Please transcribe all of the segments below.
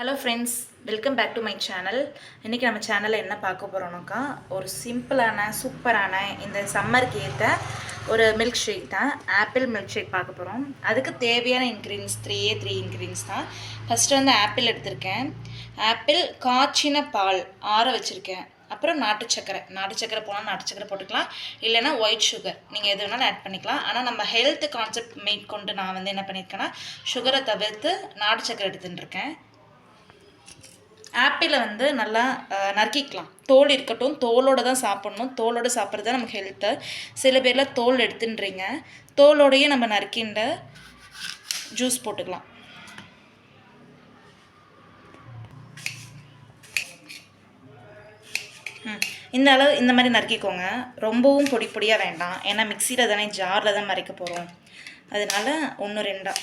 Hello friends, welcome back to my channel. இன்றைக்கி நம்ம சேனலில் என்ன பார்க்க போகிறோம்னாக்கா, ஒரு சிம்பிளான சூப்பரான இந்த சம்மருக்கு ஏற்ற ஒரு மில்க் ஷேக் தான், ஆப்பிள் மில்க் ஷேக் பார்க்க போகிறோம். அதுக்கு தேவையான இன்க்ரீடியன்ஸ் த்ரீ இன்க்ரீடியன்ஸ் தான். ஃபஸ்ட்டு வந்து ஆப்பிள் எடுத்திருக்கேன். ஆப்பிள், காய்ச்சின பால் ஆற வச்சுருக்கேன். அப்புறம் நாட்டு சக்கரை போனால் நாட்டு சக்கரை போட்டுக்கலாம், இல்லைனா ஒயிட் சுகர், நீங்கள் எது வேணாலும் ஆட் பண்ணிக்கலாம். ஆனால் நம்ம ஹெல்த் கான்செப்ட் மேட் கொண்டு நான் வந்து என்ன பண்ணியிருக்கேன்னா, சுகரை தவிர்த்து நாட்டு சக்கரை எடுத்துட்டுருக்கேன். ஆப்பிளை வந்து நல்லா நறுக்கிக்கலாம். தோல் இருக்கட்டும், தோலோடு தான் சாப்பிட்ணும். தோலோடு சாப்பிட்றது தான் நமக்கு ஹெல்த்து. சில பேரில் தோல் எடுத்துன்றீங்க. தோலோடையே நம்ம நறுக்கின்ற ஜூஸ் போட்டுக்கலாம். இந்த அளவு இந்த மாதிரி நறுக்கிக்கோங்க. ரொம்பவும் பொடி பொடியாக வேண்டாம், ஏன்னா மிக்சியில் தானே, ஜாரில் தான் மறைக்க போகிறோம். அதனால் 1 2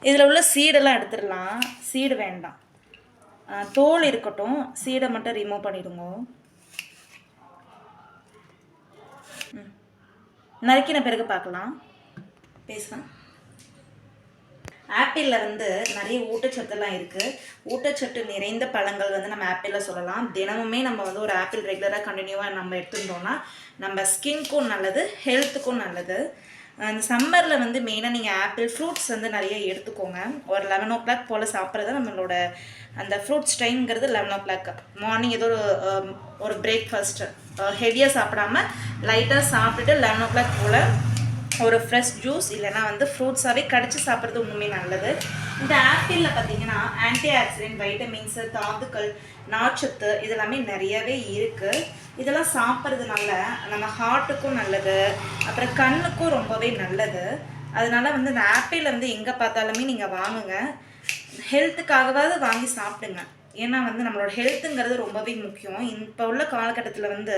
இதில் உள்ள சீடெல்லாம் எடுத்துடலாம். சீடு வேண்டாம், தோல் இருக்கட்டும். சீடை மட்டும் ரிமூவ் பண்ணிடுங்க. நறுக்கின பிறகு பார்க்கலாம், பேசலாம். ஆப்பிளில் வந்து நிறைய ஊட்டச்சத்துலாம் இருக்குது. ஊட்டச்சத்து நிறைந்த பழங்கள் வந்து நம்ம ஆப்பிளில் சொல்லலாம். தினமுமே நம்ம வந்து ஒரு ஆப்பிள் ரெகுலராக கண்டினியூவாக நம்ம எடுத்துட்டோம்னா நம்ம ஸ்கின்க்கும் நல்லது, ஹெல்த்துக்கும் நல்லது. அந்த சம்மரில் வந்து மெயினாக நீங்கள் ஆப்பிள் ஃப்ரூட்ஸ் வந்து நிறைய எடுத்துக்கோங்க. ஒரு 11 o'clock போல் சாப்பிட்றது நம்மளோட அந்த ஃப்ரூட்ஸ் டைம்ங்கிறது 11 o'clock. மார்னிங் ஏதோ ஒரு பிரேக்ஃபாஸ்ட்டு ஹெவியாக சாப்பிடாமல் லைட்டாக சாப்பிட்டுட்டு 11 o'clock போல் ஒரு ஃப்ரெஷ் ஜூஸ் இல்லைனா வந்து ஃப்ரூட்ஸாகவே கடிச்சு சாப்பிட்றது ஒன்றுமே நல்லது. இந்த ஆப்பிளில் பார்த்தீங்கன்னா ஆன்டி ஆக்சிடென்ட், வைட்டமின்ஸு, தாதுக்கள், நார்ச்சத்து இதெல்லாமே நிறையவே இருக்குது. இதெல்லாம் சாப்பிட்றதுனால நம்ம ஹார்ட்டுக்கும் நல்லது, அப்புறம் கண்ணுக்கும் ரொம்பவே நல்லது. அதனால வந்து இந்த ஆப்பிள் வந்து எங்கே பார்த்தாலுமே நீங்கள் வாங்குங்க, ஹெல்த்துக்காகவாவது வாங்கி சாப்பிடுங்க. ஏன்னா வந்து நம்மளோட ஹெல்த்துங்கிறது ரொம்பவே முக்கியம். இப்போ உள்ள காலகட்டத்தில் வந்து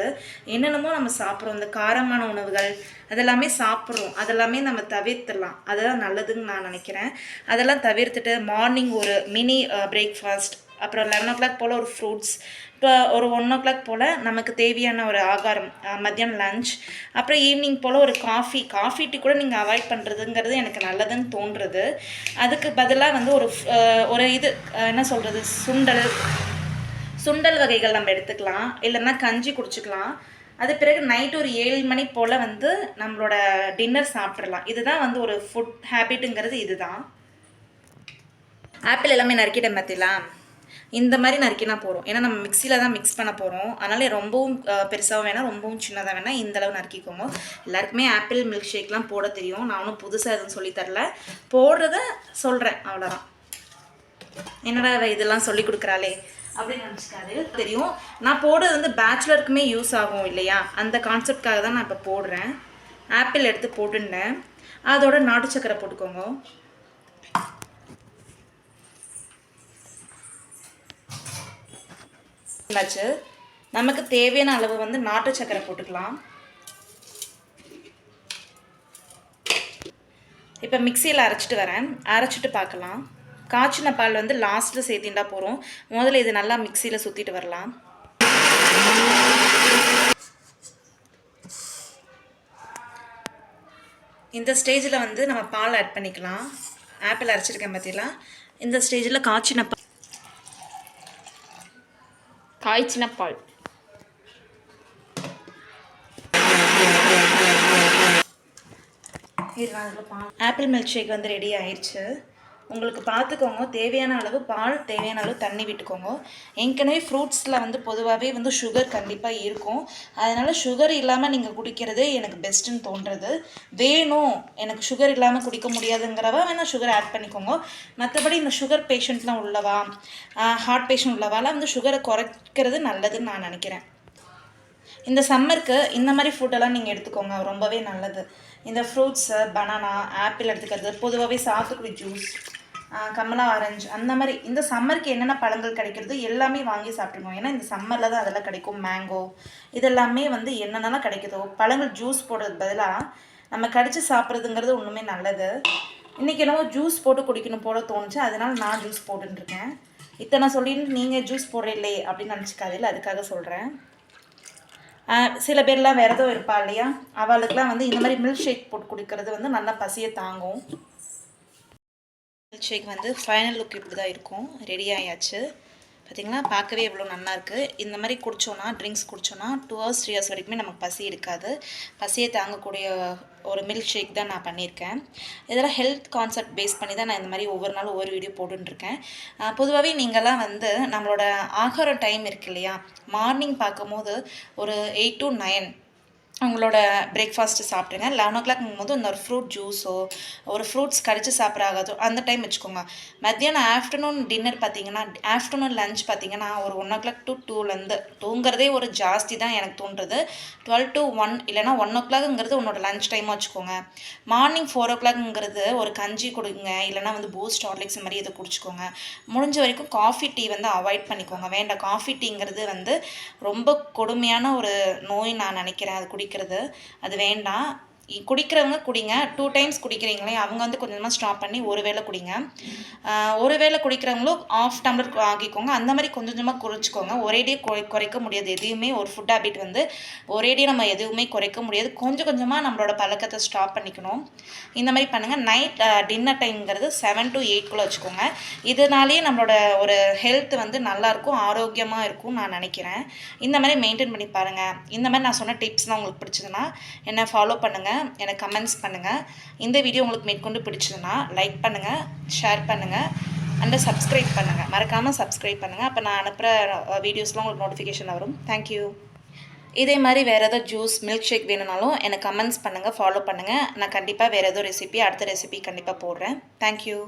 என்னென்னமோ நம்ம சாப்பிட்றோம், இந்த காரமான உணவுகள் அதெல்லாமே சாப்பிட்றோம். அதெல்லாமே நம்ம தவிர்த்துடலாம், அதெல்லாம் நல்லதுன்னு நான் நினைக்கிறேன். அதெல்லாம் தவிர்த்துட்டு மார்னிங் ஒரு மினி பிரேக்ஃபாஸ்ட், அப்புறம் 11 o'clock போல் ஒரு ஃப்ரூட்ஸ், இப்போ ஒரு 1 o'clock போல் நமக்கு தேவையான ஒரு ஆகாரம், மத்தியானம் லஞ்ச், அப்புறம் ஈவினிங் போல் ஒரு காஃபி டீ கூட நீங்கள் அவாய்ட் பண்ணுறதுங்கிறது எனக்கு நல்லதுன்னு தோன்றுறது. அதுக்கு பதிலாக வந்து ஒரு இது என்ன சொல்கிறது, சுண்டல் வகைகள் நம்ம எடுத்துக்கலாம், இல்லைன்னா கஞ்சி குடிச்சிக்கலாம். அது பிறகு நைட்டு ஒரு 7 மணி போல் வந்து நம்மளோட டின்னர் சாப்பிட்றலாம். இதுதான் வந்து ஒரு ஃபுட் ஹேபிட்டுங்கிறது இதுதான். ஆப்பிள் எல்லாமே நறுக்கிட்டேன் பார்த்தீங்களா, இந்த மாதிரி நறுக்கினா போகிறோம். ஏன்னா நம்ம மிக்சியில் தான் மிக்ஸ் பண்ண போகிறோம். அதனால் ரொம்பவும் பெருசாகவும் வேணாம், ரொம்பவும் சின்னதாக வேணாம், இந்தளவு நறுக்கிக்கோங்க. எல்லாருக்குமே ஆப்பிள் மில்க் ஷேக்லாம் போட தெரியும். நான் ஒன்றும் புதுசாக எதுவும் சொல்லித்தரல, போடுறத சொல்கிறேன், அவ்வளோதான். என்னடா இதெல்லாம் சொல்லி கொடுக்குறாளே அப்படின்னு நினச்சிக்காது, தெரியும். நான் போடுறது வந்து பேச்சுலருக்குமே யூஸ் ஆகும் இல்லையா, அந்த கான்செப்ட்காக தான் நான் இப்போ போடுறேன். ஆப்பிள் எடுத்து போட்டுட்டேன், அதோட நாட்டு சக்கரை போட்டுக்கோங்க. நமக்கு தேவையான அளவு வந்து நாட்டு சக்கரை போட்டுக்கலாம். இப்போ மிக்சியில் அரைச்சிட்டு வரேன், அரைச்சிட்டு பார்க்கலாம். காய்ச்சின பால் வந்து லாஸ்ட்டில் சேர்த்திண்டா போகிறோம். முதல்ல இது நல்லா மிக்சியில் சுற்றிட்டு வரலாம். இந்த ஸ்டேஜில் வந்து நம்ம பால் ஆட் பண்ணிக்கலாம். ஆப்பிள் அரைச்சிருக்கேன் பார்த்தீங்களா, இந்த ஸ்டேஜில் காய்ச்சின பால் ஆப்பிள் மில்க் ஷேக் வந்து ரெடி ஆயிடுச்சு. உங்களுக்கு பார்த்துக்கோங்க, தேவையான அளவு பால், தேவையான அளவு தண்ணி விட்டுக்கோங்க. ஏற்கனவே ஃப்ரூட்ஸில் வந்து பொதுவாகவே வந்து சுகர் கண்டிப்பாக இருக்கும். அதனால் சுகர் இல்லாமல் நீங்கள் குடிக்கிறது எனக்கு பெஸ்ட்டுன்னு தோன்றுறது. வேணும் எனக்கு சுகர் இல்லாமல் குடிக்க முடியாதுங்கிறவா வேணால் சுகர் ஆட் பண்ணிக்கோங்க. மற்றபடி இந்த சுகர் பேஷண்ட்லாம் உள்ளவா, ஹார்ட் பேஷண்ட் உள்ளவாலாம் வந்து சுகரை குறைக்கிறது நல்லதுன்னு நான் நினைக்கிறேன். இந்த சம்மருக்கு இந்த மாதிரி ஃபுட்டெல்லாம் நீங்கள் எடுத்துக்கோங்க, ரொம்பவே நல்லது. இந்த ஃப்ரூட்ஸு, பனானா, ஆப்பிள் எடுத்துக்கிறது, பொதுவாகவே சாத்துக்குடி ஜூஸ், கமலா ஆரஞ்சு, அந்த மாதிரி இந்த சம்மருக்கு என்னென்ன பழங்கள் கிடைக்கிறது எல்லாமே வாங்கி சாப்பிட்டுக்கோங்க. ஏன்னா இந்த சம்மரில் தான் அதெல்லாம் கிடைக்கும். மேங்கோ இதெல்லாமே வந்து என்னென்னலாம் கிடைக்குதோ பழங்கள் ஜூஸ் போடுறது பதிலாக நம்ம கடிச்சு சாப்பிட்றதுங்கிறது ஒன்றுமே நல்லது. இன்றைக்கி என்னவோ ஜூஸ் போட்டு குடிக்கணும் போல தோணுச்சு, அதனால் நான் ஜூஸ் போட்டுருக்கேன். இத்தனை சொல்லிட்டு நீங்கள் ஜூஸ் போடுறீங்களே அப்படின்னு நினச்சிக்காதில்ல, அதுக்காக சொல்கிறேன். சில பேர்லாம் விரதம் இருப்பா இல்லையா, அவளுக்கெலாம் வந்து இந்த மாதிரி மில்க் ஷேக் போட்டு குடிக்கிறது வந்து நல்லா பசியை தாங்கும். ஷேக் வந்து ஃபைனல் லுக் இப்படி தான் இருக்கும். ரெடி ஆயாச்சு. பார்த்திங்களா, பார்க்கவே எவ்வளோ நல்லா இருக்குது. இந்த மாதிரி குடித்தோன்னா, ட்ரிங்க்ஸ் குடித்தோன்னா 2 hours 3 hours வரைக்குமே நமக்கு பசி இருக்காது. பசியை தாங்கக்கூடிய ஒரு மில்க் ஷேக் தான் நான் பண்ணியிருக்கேன். இதெல்லாம் ஹெல்த் கான்செப்ட் பேஸ் பண்ணி தான் நான் இந்த மாதிரி ஒவ்வொரு நாளும் ஒவ்வொரு வீடியோ போட்டுருக்கேன். பொதுவாகவே நீங்கள்லாம் வந்து நம்மளோட ஆகார டைம் இருக்கு இல்லையா, மார்னிங் பார்க்கும்போது ஒரு 8 to 9 உங்களோட பிரேக்ஃபாஸ்ட்டு சாப்பிட்ருங்க. 11 o'clock இந்த ஒரு ஃப்ரூட் ஜூஸோ ஒரு ஃப்ரூட்ஸ் கடிச்சு சாப்பிட்றாகதோ அந்த டைம் வச்சுக்கோங்க. மத்தியானம் ஆஃப்டர்நூன் டின்னர் பார்த்தீங்கன்னா, ஆஃப்டர்நூன் லஞ்ச் பார்த்தீங்கன்னா ஒரு 1 o'clock to 2லேருந்து 2ங்கிறதே ஒரு ஜாஸ்தி தான் எனக்கு தோன்றுறது. 12 to 1 இல்லைனா 1 o'clockங்கிறது உன்னோட லஞ்ச் டைமாக வச்சுக்கோங்க. மார்னிங் 4 o'clockங்கிறது ஒரு கஞ்சி கொடுங்க, இல்லைனா வந்து பூஸ்ட் ஹார்லிக்ஸ் மாதிரி இதை குடிச்சிக்கோங்க. முடிஞ்ச வரைக்கும் காஃபி டீ வந்து அவாய்ட் பண்ணிக்கோங்க. வேண்டாம், காஃபி டீங்கிறது வந்து ரொம்ப கொடுமையான ஒரு நோய் நான் நினைக்கிறேன். அது குடிக்கிறது அது வேண்டாம். குடிக்கிறவங்க குடிங்க. 2 times குடிக்கிறீங்களே அவங்க வந்து கொஞ்சமாக ஸ்டாப் பண்ணி ஒரு வேளை குடிங்க. ஒரு வேளை குடிக்கிறவங்களும் ஆஃப் டம்ளர் ஆகிக்கோங்க. அந்த மாதிரி கொஞ்சம் கொஞ்சமாக குறைச்சிக்கோங்க. ஒரேடியாக குறைக்க முடியாது எதையுமே. ஒரு ஃபுட் ஹேபிட் வந்து ஒரேடியாக நம்ம எதுவுமே குறைக்க முடியாது. கொஞ்சம் கொஞ்சமாக நம்மளோட பழக்கத்தை ஸ்டாப் பண்ணிக்கணும். இந்த மாதிரி பண்ணுங்கள். நைட் டின்னர் டைம்ங்கிறது 7 to 8 வச்சுக்கோங்க. இதனாலேயே நம்மளோட ஒரு ஹெல்த் வந்து நல்லாயிருக்கும், ஆரோக்கியமாக இருக்கும் நான் நினைக்கிறேன். இந்த மாதிரி மெயின்டைன் பண்ணி பாருங்கள். இந்த மாதிரி நான் சொன்ன டிப்ஸ்லாம் உங்களுக்கு பிடிச்சதுன்னா என்னை ஃபாலோ பண்ணுங்கள், எனக்கு கமெண்ட்ஸ் பண்ணுங்கள். இந்த வீடியோ உங்களுக்கு மேற்கொண்டு பிடிச்சதுன்னா லைக் பண்ணுங்கள், ஷேர் பண்ணுங்கள், அண்ட் சப்ஸ்கிரைப் பண்ணுங்கள். மறக்காமல் சப்ஸ்கிரைப் பண்ணுங்கள். அப்போ நான் அனுப்புகிற வீடியோஸ்லாம் உங்களுக்கு நோட்டிஃபிகேஷன் வரும். தேங்க்யூ. இதே மாதிரி வேறு ஏதாவது ஜூஸ் மில்க் ஷேக் வேணும்னாலும் எனக்கு கமெண்ட்ஸ் பண்ணுங்கள், ஃபாலோ பண்ணுங்கள். நான் கண்டிப்பாக வேறு ஏதோ ரெசிபி அடுத்த ரெசிபி கண்டிப்பாக போடுறேன். தேங்க்யூ.